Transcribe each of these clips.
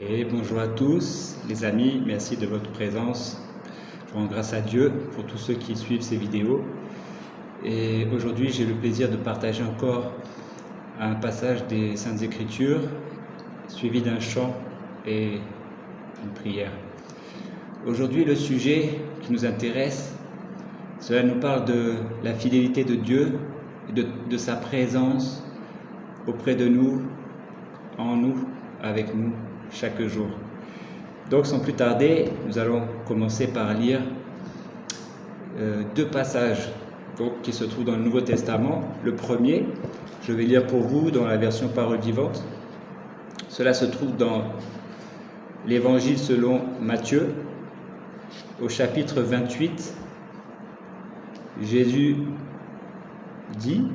Et bonjour à tous les amis, merci de votre présence. Je rends grâce à Dieu pour tous ceux qui suivent ces vidéos. Et aujourd'hui, j'ai le plaisir de partager encore un passage des Saintes Écritures, suivi d'un chant et une prière. Aujourd'hui, le sujet qui nous intéresse, cela nous parle de la fidélité de Dieu, de sa présence auprès de nous, en nous, avec nous, chaque jour. Donc sans plus tarder, nous allons commencer par lire deux passages qui se trouvent dans le Nouveau Testament. Le premier, je vais lire pour vous dans la version Parole vivante. Cela se trouve dans l'Évangile selon Matthieu, au chapitre 28. Jésus dit,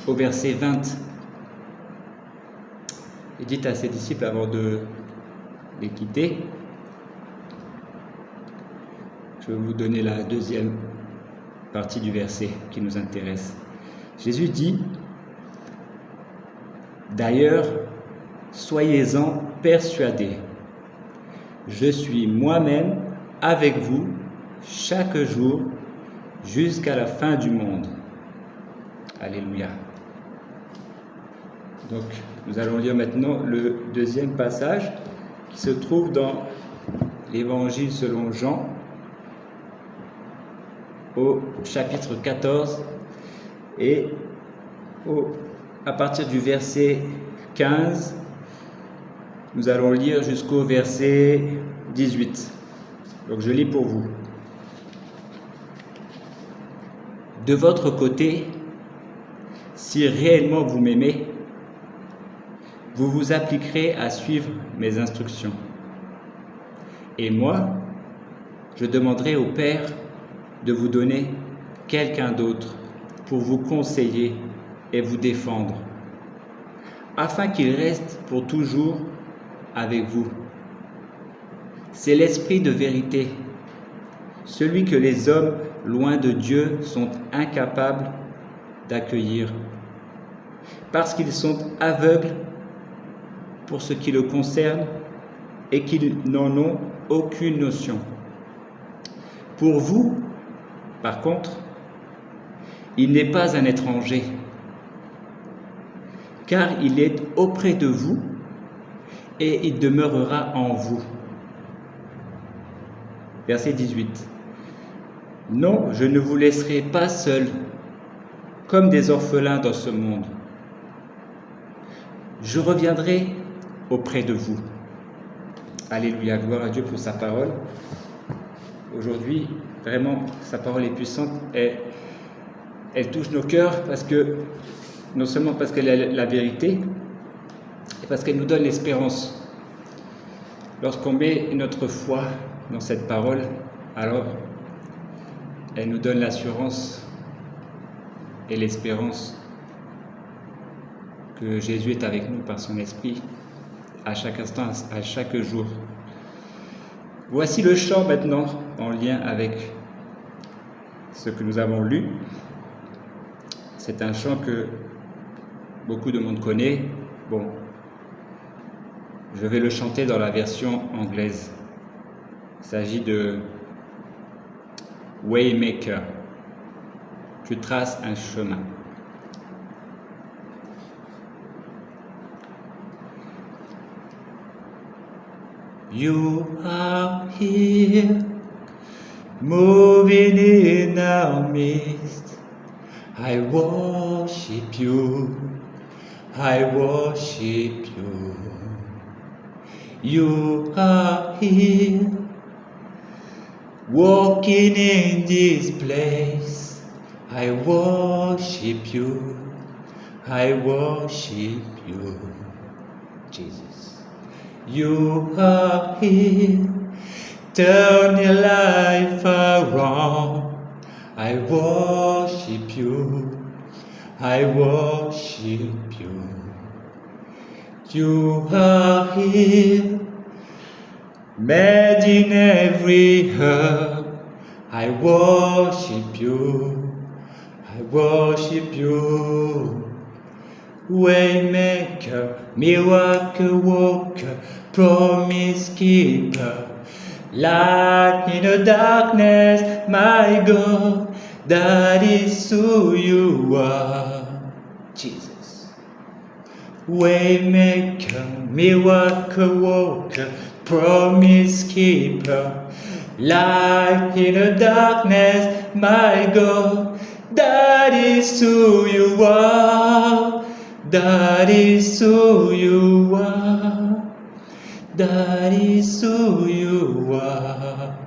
au verset 20, il dit à ses disciples avant de les quitter, je vais vous donner la deuxième partie du verset qui nous intéresse. Jésus dit, d'ailleurs, soyez-en persuadés, je suis moi-même avec vous chaque jour jusqu'à la fin du monde. Alléluia. Donc, nous allons lire maintenant le deuxième passage qui se trouve dans l'Évangile selon Jean, au chapitre 14, et à partir du verset 15, nous allons lire jusqu'au verset 18. Donc, je lis pour vous. De votre côté, si réellement vous m'aimez, vous vous appliquerez à suivre mes instructions. Et moi, je demanderai au Père de vous donner quelqu'un d'autre pour vous conseiller et vous défendre, afin qu'il reste pour toujours avec vous. C'est l'Esprit de vérité, celui que les hommes loin de Dieu sont incapables d'accueillir, parce qu'ils sont aveugles pour ce qui le concerne et qu'ils n'en ont aucune notion. Pour vous, par contre, il n'est pas un étranger, car il est auprès de vous et il demeurera en vous. Verset 18. Non, je ne vous laisserai pas seuls, comme des orphelins dans ce monde. Je reviendrai auprès de vous. Alléluia, gloire à Dieu pour sa parole. Aujourd'hui, vraiment, sa parole est puissante et elle touche nos cœurs parce que, non seulement parce qu'elle est la vérité, et parce qu'elle nous donne l'espérance. Lorsqu'on met notre foi dans cette parole, alors elle nous donne l'assurance et l'espérance que Jésus est avec nous par son esprit à chaque instant, à chaque jour. Voici le chant maintenant en lien avec ce que nous avons lu. C'est un chant que beaucoup de monde connaît. Bon, je vais le chanter dans la version anglaise. Il s'agit de Waymaker. Tu traces un chemin. You are here, moving in our midst. I worship you, I worship you. You are here, walking in this place. I worship you, I worship you, Jesus. You are here, turn your life around. I worship you, I worship you. You are here, mending every hurt. I worship you, I worship you. Waymaker, miracle worker, promise keeper, light in the darkness, my God, that is who you are, Jesus. Waymaker, miracle worker, promise keeper, light in the darkness, my God, that is who you are. That is who you are. That is who you are.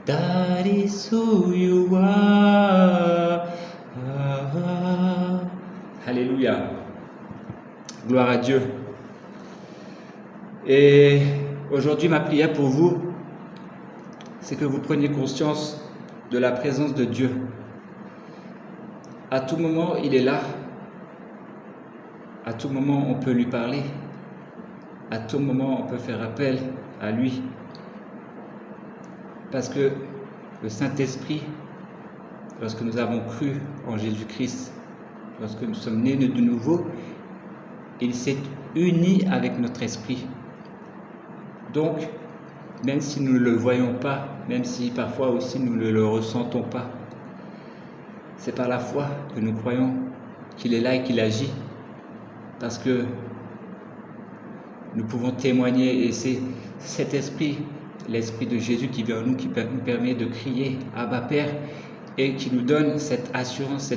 That is who you are. Alléluia. Gloire à Dieu. Et aujourd'hui, ma prière pour vous, c'est que vous preniez conscience de la présence de Dieu. À tout moment, il est là. À tout moment, on peut lui parler. À tout moment, on peut faire appel à lui. Parce que le Saint-Esprit, lorsque nous avons cru en Jésus-Christ, lorsque nous sommes nés de nouveau, il s'est uni avec notre esprit. Donc, même si nous ne le voyons pas, même si parfois aussi nous ne le ressentons pas, c'est par la foi que nous croyons qu'il est là et qu'il agit. Parce que nous pouvons témoigner et c'est cet esprit, l'esprit de Jésus qui vient en nous, qui nous permet de crier Abba Père et qui nous donne cette assurance,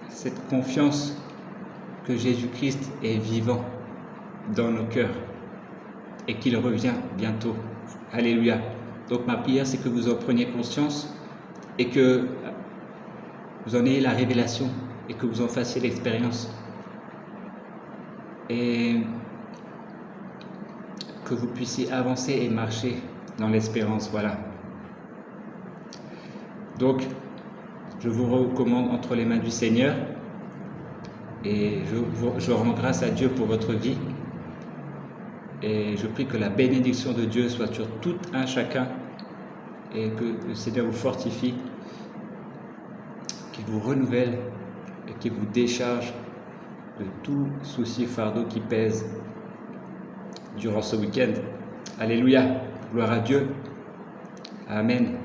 cette confiance que Jésus-Christ est vivant dans nos cœurs et qu'il revient bientôt. Alléluia. Donc ma prière, c'est que vous en preniez conscience et que vous en ayez la révélation et que vous en fassiez l'expérience. Et que vous puissiez avancer et marcher dans l'espérance, voilà. Donc, je vous recommande entre les mains du Seigneur et je rends grâce à Dieu pour votre vie et je prie que la bénédiction de Dieu soit sur tout un chacun et que le Seigneur vous fortifie, qu'il vous renouvelle et qu'il vous décharge de tout souci fardeau qui pèse durant ce week-end. Alléluia, gloire à Dieu. Amen.